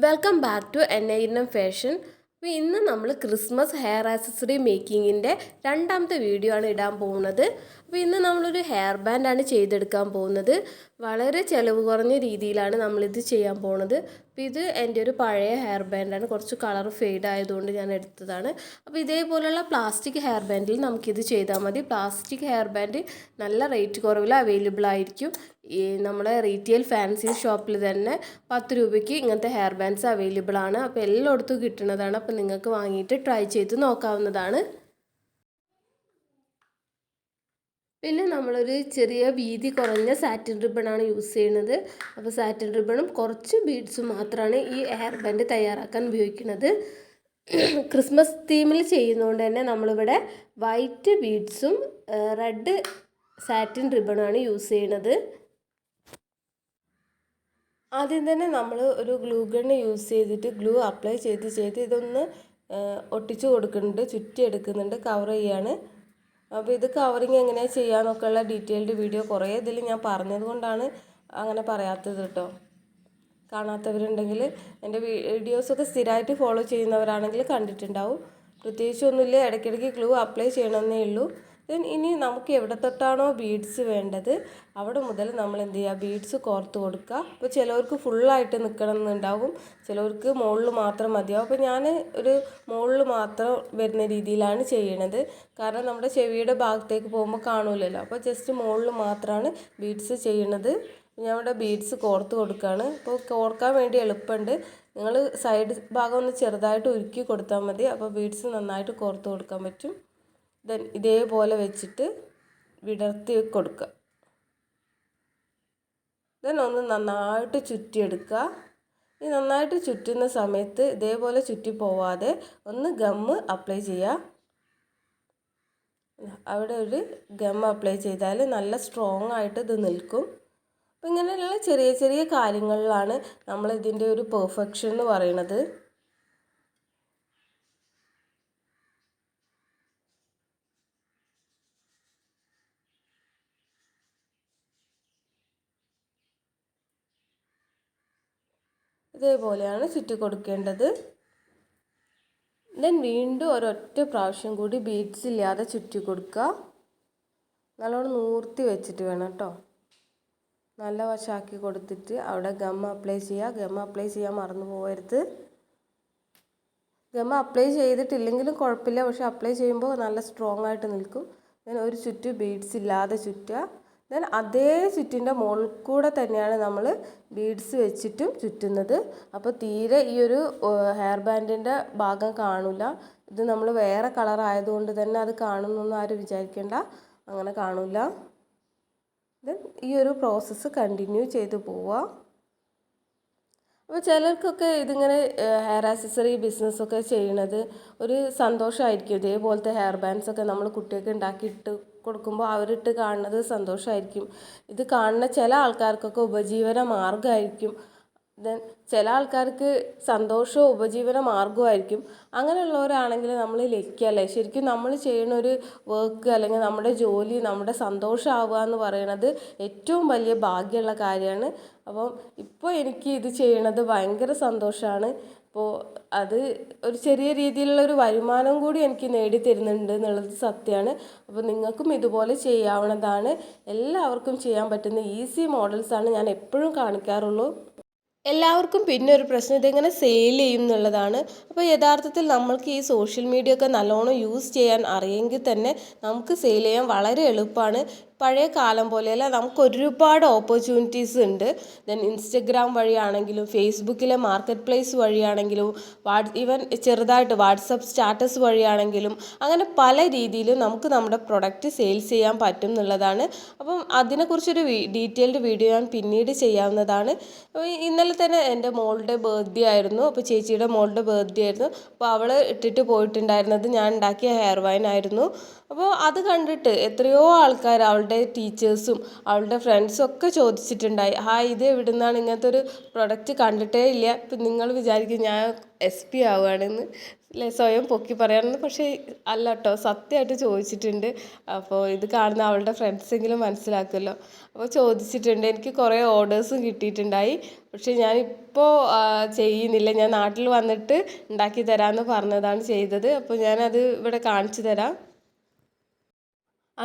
Welcome back to NINM fashion. അപ്പോൾ ഇന്ന് നമ്മൾ ക്രിസ്മസ് ഹെയർ ആക്സസറി മേക്കിങ്ങിൻ്റെ രണ്ടാമത്തെ വീഡിയോ ആണ് ഇടാൻ പോകുന്നത്. അപ്പോൾ ഇന്ന് നമ്മളൊരു ഹെയർ ബാൻഡാണ് ചെയ്തെടുക്കാൻ പോകുന്നത്. വളരെ ചിലവ് കുറഞ്ഞ രീതിയിലാണ് നമ്മളിത് ചെയ്യാൻ പോകുന്നത്. അപ്പോൾ ഇത് എൻ്റെ ഒരു പഴയ ഹെയർ ബാൻഡാണ്, കുറച്ച് കളർ ഫെയ്ഡ് ആയതുകൊണ്ട് ഞാൻ എടുത്തതാണ്. അപ്പോൾ ഇതേപോലുള്ള പ്ലാസ്റ്റിക് ഹെയർ ബാൻഡിൽ നമുക്കിത് ചെയ്താൽ മതി. പ്ലാസ്റ്റിക് ഹെയർ ബാൻഡ് നല്ല റേറ്റ് കുറവിൽ അവൈലബിൾ ആയിരിക്കും. ഈ നമ്മുടെ റീറ്റെയിൽ ഫാൻസി ഷോപ്പിൽ തന്നെ 10 രൂപയ്ക്ക് ഇങ്ങനത്തെ ഹെയർ ബാൻഡ്സ് അവൈലബിൾ ആണ്. അപ്പോൾ എല്ലായിടത്തും കിട്ടുന്നതാണ്. അപ്പോൾ നിങ്ങൾക്ക് വാങ്ങിയിട്ട് ട്രൈ ചെയ്ത് നോക്കാവുന്നതാണ്. പിന്നെ നമ്മളൊരു ചെറിയ വീതി കുറഞ്ഞ സാറ്റിൻ റിബണാണ് യൂസ് ചെയ്യുന്നത്. അപ്പോൾ സാറ്റിൻ റിബണും കുറച്ച് ബീഡ്സും മാത്രമാണ് ഈ ഹെയർ ബാൻഡ് തയ്യാറാക്കാൻ ഉപയോഗിക്കുന്നത്. ക്രിസ്മസ് തീമിൽ ചെയ്യുന്നതുകൊണ്ട് തന്നെ നമ്മളിവിടെ വൈറ്റ് ബീഡ്സും റെഡ് സാറ്റിൻ റിബണാണ് യൂസ് ചെയ്യുന്നത്. ആദ്യം തന്നെ നമ്മൾ ഒരു ഗ്ലൂ ഗണ്ണ് യൂസ് ചെയ്തിട്ട് ഗ്ലൂ അപ്ലൈ ചെയ്ത് ഇതൊന്ന് ഒട്ടിച്ച് കൊടുക്കുന്നുണ്ട്, ചുറ്റി എടുക്കുന്നുണ്ട്, കവർ ചെയ്യാണ്. അപ്പോൾ ഇത് കവറിങ് എങ്ങനെയാണ് ചെയ്യാമെന്നൊക്കെയുള്ള ഡീറ്റെയിൽഡ് വീഡിയോ കുറേ ഇതിൽ ഞാൻ പറഞ്ഞത് കൊണ്ടാണ് അങ്ങനെ പറയാത്തത് കേട്ടോ. കാണാത്തവരുണ്ടെങ്കിൽ എൻ്റെ വീഡിയോസൊക്കെ സ്ഥിരമായിട്ട് ഫോളോ ചെയ്യുന്നവരാണെങ്കിൽ കണ്ടിട്ടുണ്ടാവും. പ്രത്യേകിച്ചൊന്നുമില്ല, ഇടയ്ക്കിടയ്ക്ക് ഗ്ലൂ അപ്ലൈ ചെയ്യണമെന്നേ ഉള്ളൂ. ഇനി നമുക്ക് എവിടെ തൊട്ടാണോ ബീഡ്സ് വേണ്ടത് അവിടെ മുതൽ നമ്മൾ എന്ത് ചെയ്യുക, ബീഡ്സ് കോർത്ത് കൊടുക്കുക. അപ്പോൾ ചിലവർക്ക് ഫുള്ളായിട്ട് നിൽക്കണം എന്നുണ്ടാവും, ചിലവർക്ക് മുകളിൽ മാത്രം മതിയാവും. അപ്പോൾ ഞാൻ ഒരു മുകളിൽ മാത്രം വരുന്ന രീതിയിലാണ് ചെയ്യണത്. കാരണം നമ്മുടെ ചെവിയുടെ ഭാഗത്തേക്ക് പോകുമ്പോൾ കാണൂലല്ലോ. അപ്പോൾ ജസ്റ്റ് മുകളിൽ മാത്രമാണ് ബീഡ്സ് ചെയ്യണത്. ഞാൻ ഇവിടെ ബീഡ്സ് കോർത്ത് കൊടുക്കുകയാണ്. അപ്പോൾ കോർക്കാൻ വേണ്ടി എളുപ്പമുണ്ട്. നിങ്ങൾ സൈഡ് ഭാഗം ഒന്ന് ചെറുതായിട്ട് ഉരുക്കി കൊടുത്താൽ മതി. അപ്പോൾ ബീഡ്സ് നന്നായിട്ട് കോർത്ത് കൊടുക്കാൻ പറ്റും. ദെൻ ഇതേപോലെ വെച്ചിട്ട് വിടർത്തി കൊടുക്കുക. ദെൻ ഒന്ന് നന്നായിട്ട് ചുറ്റിയെടുക്കുക. ഈ നന്നായിട്ട് ചുറ്റുന്ന സമയത്ത് ഇതേപോലെ ചുറ്റി പോവാതെ ഒന്ന് ഗമ്മ് അപ്ലൈ ചെയ്യുക. അവിടെ ഒരു ഗമ്മ് അപ്ലൈ ചെയ്താൽ നല്ല സ്ട്രോങ് ആയിട്ട് ഇത് നിൽക്കും. അപ്പം ഇങ്ങനെയുള്ള ചെറിയ ചെറിയ കാര്യങ്ങളിലാണ് നമ്മൾ ഇതിൻ്റെ ഒരു പെർഫെക്ഷൻ എന്ന് പറയുന്നത്. ഇതേപോലെയാണ് ചുറ്റി കൊടുക്കേണ്ടത്. ദെൻ വീണ്ടും ഒരൊറ്റ പ്രാവശ്യം കൂടി ബീഡ്സ് ഇല്ലാതെ ചുറ്റി കൊടുക്കുക. നല്ലോണം നൂർത്തി വെച്ചിട്ട് വേണം കേട്ടോ. നല്ല വശമാക്കി കൊടുത്തിട്ട് അവിടെ ഗമ്മ അപ്ലൈ ചെയ്യുക. ഗമ്മ അപ്ലൈ ചെയ്യാൻ മറന്നു പോകരുത്. ഗമ്മ അപ്ലൈ ചെയ്തിട്ടില്ലെങ്കിലും കുഴപ്പമില്ല, പക്ഷെ അപ്ലൈ ചെയ്യുമ്പോൾ നല്ല സ്ട്രോങ് ആയിട്ട് നിൽക്കും. ദെൻ ഒരു ചുറ്റ് ബീഡ്സ് ഇല്ലാതെ ചുറ്റുക. ദെൻ അതേ ചുറ്റിൻ്റെ മുകളിൽ കൂടെ തന്നെയാണ് നമ്മൾ ബീഡ്സ് വെച്ചിട്ടും ചുറ്റുന്നത്. അപ്പോൾ തീരെ ഈ ഒരു ഹെയർ ബാൻഡിൻ്റെ ഭാഗം കാണില്ല. ഇത് നമ്മൾ വേറെ കളർ ആയതുകൊണ്ട് തന്നെ അത് കാണുന്നൊന്നും ആരും വിചാരിക്കേണ്ട, അങ്ങനെ കാണില്ല. ദെൻ ഈ ഒരു പ്രോസസ്സ് കണ്ടിന്യൂ ചെയ്ത് പോവുക. അപ്പോൾ ചിലർക്കൊക്കെ ഇതിങ്ങനെ ഹെയർ ആക്സസറി ബിസിനസ്സൊക്കെ ചെയ്യണത് ഒരു സന്തോഷമായിരിക്കും. ഇതേപോലത്തെ ഹെയർ ബാൻഡ്സൊക്കെ നമ്മൾ കുട്ടികൾക്ക് ഉണ്ടാക്കിയിട്ട് കൊടുക്കുമ്പോൾ അവരിട്ട് കാണുന്നത് സന്തോഷമായിരിക്കും. ഇത് കാണുന്ന ചില ആൾക്കാർക്കൊക്കെ ഉപജീവന മാർഗമായിരിക്കും. ദെൻ ചില ആൾക്കാർക്ക് സന്തോഷവും ഉപജീവന മാർഗമായിരിക്കും. അങ്ങനെയുള്ളവരാണെങ്കിൽ നമ്മൾ ലക്കിയല്ലേ. ശരിക്കും നമ്മൾ ചെയ്യുന്ന ഒരു വർക്ക് അല്ലെങ്കിൽ നമ്മുടെ ജോലി നമ്മുടെ സന്തോഷമാവുക എന്ന് പറയുന്നത് ഏറ്റവും വലിയ ഭാഗ്യമുള്ള കാര്യമാണ്. അപ്പം ഇപ്പോൾ എനിക്ക് ഇത് ചെയ്യണത് ഭയങ്കര സന്തോഷമാണ്. അപ്പോൾ അത് ഒരു ചെറിയ രീതിയിലുള്ളൊരു വരുമാനം കൂടി എനിക്ക് നേടിത്തരുന്നുണ്ട് എന്നുള്ളത് സത്യമാണ്. അപ്പോൾ നിങ്ങൾക്കും ഇതുപോലെ ചെയ്യാവുന്നതാണ്. എല്ലാവർക്കും ചെയ്യാൻ പറ്റുന്ന ഈസി മോഡൽസാണ് ഞാൻ എപ്പോഴും കാണിക്കാറുള്ളൂ. എല്ലാവർക്കും പിന്നെ ഒരു പ്രശ്നം ഇതെങ്ങനെ സെയിൽ ചെയ്യും എന്നുള്ളതാണ്. അപ്പോൾ യഥാർത്ഥത്തിൽ നമ്മൾക്ക് ഈ സോഷ്യൽ മീഡിയ ഒക്കെ നല്ലോണം യൂസ് ചെയ്യാൻ അറിയെങ്കിൽ തന്നെ നമുക്ക് സെയിൽ ചെയ്യാൻ വളരെ എളുപ്പമാണ്. പഴയ കാലം പോലെയല്ല, നമുക്ക് ഒരുപാട് ഓപ്പർച്യൂണിറ്റീസ് ഉണ്ട്. ദെൻ ഇൻസ്റ്റഗ്രാം വഴിയാണെങ്കിലും ഫേസ്ബുക്കിലെ മാർക്കറ്റ് പ്ലേസ് വഴിയാണെങ്കിലും ഈവൻ ചെറുതായിട്ട് വാട്സപ്പ് സ്റ്റാറ്റസ് വഴിയാണെങ്കിലും അങ്ങനെ പല രീതിയിലും നമുക്ക് നമ്മുടെ പ്രൊഡക്റ്റ് സെയിൽസ് ചെയ്യാൻ പറ്റും എന്നുള്ളതാണ്. അപ്പം അതിനെക്കുറിച്ചൊരു ഡീറ്റെയിൽഡ് വീഡിയോ ഞാൻ പിന്നീട് ചെയ്യാവുന്നതാണ്. ഇന്നലെ തന്നെ എൻ്റെ മോളുടെ ബർത്ത്ഡേ ആയിരുന്നു. അപ്പോൾ ചേച്ചിയുടെ മോളുടെ ബർത്ത്ഡേ ആയിരുന്നു. അപ്പോൾ അവൾ ഇട്ടിട്ട് പോയിട്ടുണ്ടായിരുന്നത് ഞാൻ ഉണ്ടാക്കിയ ഹെയർ വൈൻ ആയിരുന്നു. അപ്പോൾ അത് കണ്ടിട്ട് എത്രയോ ആൾക്കാർ അവളുടെ അവളുടെ ടീച്ചേഴ്സും അവളുടെ ഫ്രണ്ട്സും ഒക്കെ ചോദിച്ചിട്ടുണ്ടായി, ഇത് എവിടെ നിന്നാണ്, ഇങ്ങനത്തെ ഒരു പ്രൊഡക്റ്റ് കണ്ടിട്ടേ ഇല്ല. ഇപ്പം നിങ്ങൾ വിചാരിക്കും ഞാൻ SP ആവുകയാണെന്ന് അല്ലെ, സ്വയം പൊക്കി പറയാമെന്ന്. പക്ഷേ അല്ല കേട്ടോ, സത്യമായിട്ട് ചോദിച്ചിട്ടുണ്ട്. അപ്പോൾ ഇത് കാണുന്ന അവളുടെ ഫ്രണ്ട്സെങ്കിലും മനസ്സിലാക്കുമല്ലോ. അപ്പോൾ ചോദിച്ചിട്ടുണ്ട്. എനിക്ക് കുറേ ഓർഡേഴ്സും കിട്ടിയിട്ടുണ്ടായി. പക്ഷേ ഞാനിപ്പോൾ ചെയ്യുന്നില്ല. ഞാൻ നാട്ടിൽ വന്നിട്ട് ഉണ്ടാക്കി തരാമെന്ന് പറഞ്ഞതാണ് ചെയ്തത്. അപ്പോൾ ഞാനത് ഇവിടെ കാണിച്ചു തരാം.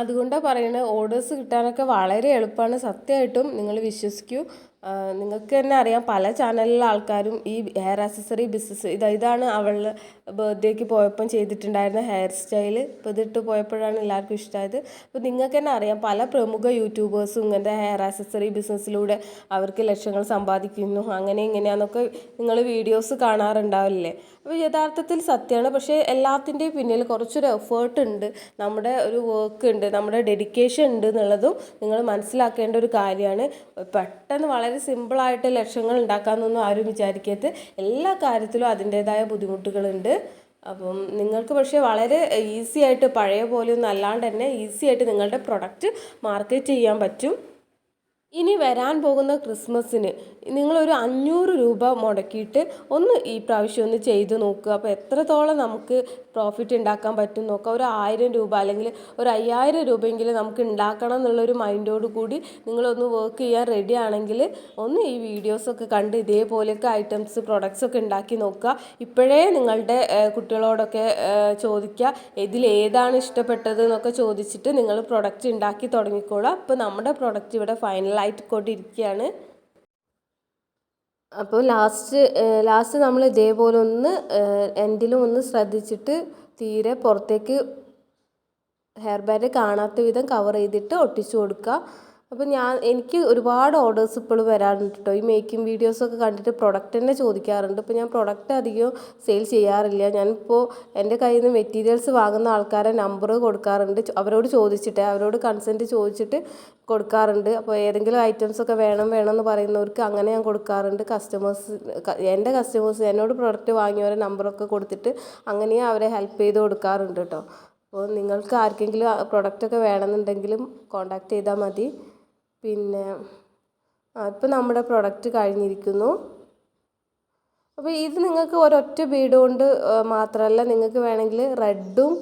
അതുകൊണ്ടാണ് പറയുന്നത്, ഓർഡേഴ്സ് കിട്ടാനൊക്കെ വളരെ എളുപ്പമാണ്. സത്യമായിട്ടും നിങ്ങൾ വിശ്വസിക്കൂ. നിങ്ങൾക്ക് തന്നെ അറിയാം, പല ചാനലിലെ ആൾക്കാരും ഈ ഹെയർ ആക്സസറി ബിസിനസ് ഇതാണ് അവളുടെ ബർത്ത്ഡേക്ക് പോയപ്പം ചെയ്തിട്ടുണ്ടായിരുന്ന ഹെയർ സ്റ്റൈല്. ഇപ്പോൾ ഇതിട്ട് പോയപ്പോഴാണ് എല്ലാവർക്കും ഇഷ്ടമായത്. അപ്പോൾ നിങ്ങൾക്ക് തന്നെ അറിയാം, പല പ്രമുഖ യൂട്യൂബേഴ്സും ഇങ്ങനത്തെ ഹെയർ ആക്സസറി ബിസിനസ്സിലൂടെ അവർക്ക് ലക്ഷങ്ങൾ സമ്പാദിക്കുന്നു, അങ്ങനെ ഇങ്ങനെയാണെന്നൊക്കെ നിങ്ങൾ വീഡിയോസ് കാണാറുണ്ടാവില്ലേ. അപ്പോൾ യഥാർത്ഥത്തിൽ സത്യമാണ്. പക്ഷേ എല്ലാത്തിൻ്റെയും പിന്നിൽ കുറച്ചൊരു എഫേർട്ട് ഉണ്ട്, നമ്മുടെ ഒരു വർക്ക് ഉണ്ട്, നമ്മുടെ ഡെഡിക്കേഷൻ ഉണ്ട് എന്നുള്ളതും നിങ്ങൾ മനസ്സിലാക്കേണ്ട ഒരു കാര്യമാണ്. പെട്ടെന്ന് വളരെ സിമ്പിളായിട്ട് ലക്ഷങ്ങൾ ഉണ്ടാക്കാമെന്നൊന്നും ആരും വിചാരിക്കരുത്. എല്ലാ കാര്യത്തിലും അതിൻ്റേതായ ബുദ്ധിമുട്ടുകളുണ്ട്. അപ്പം നിങ്ങൾക്ക് പക്ഷേ വളരെ ഈസി ആയിട്ട്, പഴയ പോലെയൊന്നും അല്ലാണ്ട് തന്നെ ഈസി ആയിട്ട് നിങ്ങളുടെ പ്രൊഡക്റ്റ് മാർക്കറ്റ് ചെയ്യാൻ പറ്റും. ഇനി വരാൻ പോകുന്ന ക്രിസ്മസിന് നിങ്ങളൊരു 500 രൂപ മുടക്കിയിട്ട് ഈ പ്രാവശ്യം ഒന്ന് ചെയ്ത് നോക്കുക. അപ്പോൾ എത്രത്തോളം നമുക്ക് പ്രോഫിറ്റ് ഉണ്ടാക്കാൻ പറ്റും നോക്കുക. ഒരു 1000 രൂപ അല്ലെങ്കിൽ ഒരു 5000 രൂപയെങ്കിലും നമുക്ക് ഉണ്ടാക്കണം എന്നുള്ളൊരു മൈൻഡോട് കൂടി നിങ്ങളൊന്ന് വർക്ക് ചെയ്യാൻ റെഡി ആണെങ്കിൽ ഈ വീഡിയോസൊക്കെ കണ്ട് ഇതേപോലെയൊക്കെ ഐറ്റംസ് പ്രൊഡക്ട്സ് ഒക്കെ ഉണ്ടാക്കി നോക്കുക. ഇപ്പോഴേ നിങ്ങളുടെ കുട്ടികളോടൊക്കെ ചോദിക്കുക, ഇതിലേതാണ് ഇഷ്ടപ്പെട്ടത് എന്നൊക്കെ ചോദിച്ചിട്ട് നിങ്ങൾ പ്രൊഡക്റ്റ് ഉണ്ടാക്കി തുടങ്ങിക്കോളാം. അപ്പോൾ നമ്മുടെ പ്രൊഡക്റ്റ് ഇവിടെ ഫൈനലായിട്ട് കൊണ്ടിരിക്കുകയാണ്. അപ്പോൾ ലാസ്റ്റ് നമ്മൾ ഇതേപോലെ എൻഡിലും ശ്രദ്ധിച്ചിട്ട് തീരെ പുറത്തേക്ക് ഹെയർ ബാൻഡ് കാണാത്ത വിധം കവർ ചെയ്തിട്ട് ഒട്ടിച്ചു കൊടുക്കുക. അപ്പോൾ എനിക്ക് ഒരുപാട് ഓർഡേഴ്സ് ഇപ്പോഴും വരാറുണ്ട് കേട്ടോ. ഈ മേക്കിംഗ് വീഡിയോസൊക്കെ കണ്ടിട്ട് പ്രൊഡക്റ്റ് തന്നെ ചോദിക്കാറുണ്ട്. ഇപ്പോൾ ഞാൻ പ്രൊഡക്റ്റ് അധികം സെയിൽ ചെയ്യാറില്ല. ഞാനിപ്പോൾ എൻ്റെ കയ്യിൽ നിന്ന് മെറ്റീരിയൽസ് വാങ്ങുന്ന ആൾക്കാരെ നമ്പർ കൊടുക്കാറുണ്ട്. അവരോട് കൺസെൻറ്റ് ചോദിച്ചിട്ട് കൊടുക്കാറുണ്ട്. അപ്പോൾ ഏതെങ്കിലും ഐറ്റംസൊക്കെ വേണമെന്ന് പറയുന്നവർക്ക് അങ്ങനെ ഞാൻ കൊടുക്കാറുണ്ട്. എൻ്റെ കസ്റ്റമേഴ്സ് എന്നോട് പ്രൊഡക്റ്റ് വാങ്ങിയവരെ നമ്പറൊക്കെ കൊടുത്തിട്ട് അങ്ങനെ അവരെ ഹെൽപ്പ് ചെയ്ത് കൊടുക്കാറുണ്ട് കേട്ടോ. അപ്പോൾ നിങ്ങൾക്ക് ആർക്കെങ്കിലും പ്രൊഡക്റ്റൊക്കെ വേണമെന്നുണ്ടെങ്കിലും കോൺടാക്റ്റ് ചെയ്താൽ മതി. പിന്നെ ഇപ്പോൾ നമ്മുടെ പ്രൊഡക്റ്റ് കഴിഞ്ഞിരിക്കുന്നു. അപ്പോൾ ഇത് നിങ്ങൾക്ക് ഒരൊറ്റ ബീഡ് കൊണ്ട് മാത്രമല്ല, നിങ്ങൾക്ക് വേണമെങ്കിൽ റെഡും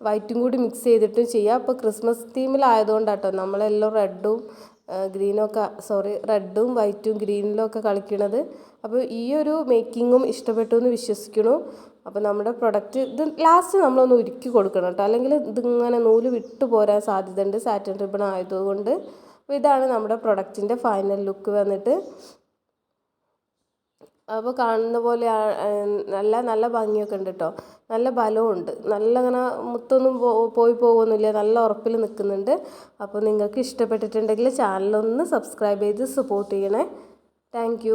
വൈറ്റും കൂടി മിക്സ് ചെയ്തിട്ടും ചെയ്യാം. അപ്പോൾ ക്രിസ്മസ് തീമിലായതുകൊണ്ടാട്ടോ നമ്മളെല്ലാം റെഡും വൈറ്റും ഗ്രീനിലൊക്കെ കളിക്കണത്. അപ്പോൾ ഈ ഒരു മേക്കിങ്ങും ഇഷ്ടപ്പെട്ടു എന്ന് വിശ്വസിക്കുന്നു. അപ്പോൾ നമ്മുടെ പ്രൊഡക്റ്റ് ഇത് ലാസ്റ്റ് നമ്മളൊന്ന് ഉരുക്കി കൊടുക്കണം കേട്ടോ, അല്ലെങ്കിൽ ഇതിങ്ങനെ നൂല് വിട്ടു പോരാൻ സാധ്യതയുണ്ട് സാറ്റിൻ റിബൺ ആയതുകൊണ്ട്. അപ്പോൾ ഇതാണ് നമ്മുടെ പ്രൊഡക്റ്റിൻ്റെ ഫൈനൽ ലുക്ക് വന്നിട്ട്. അപ്പോൾ കാണുന്ന പോലെ നല്ല ഭംഗിയൊക്കെ ഉണ്ട് കേട്ടോ, നല്ല ബലമുണ്ട്, നല്ല അങ്ങനെ മുത്തൊന്നും പോയി പോകുന്നില്ല, നല്ല ഉറപ്പിൽ നിൽക്കുന്നുണ്ട്. അപ്പോൾ നിങ്ങൾക്ക് ഇഷ്ടപ്പെട്ടിട്ടുണ്ടെങ്കിൽ ചാനലൊന്ന് സബ്സ്ക്രൈബ് ചെയ്ത് സപ്പോർട്ട് ചെയ്യണേ. താങ്ക്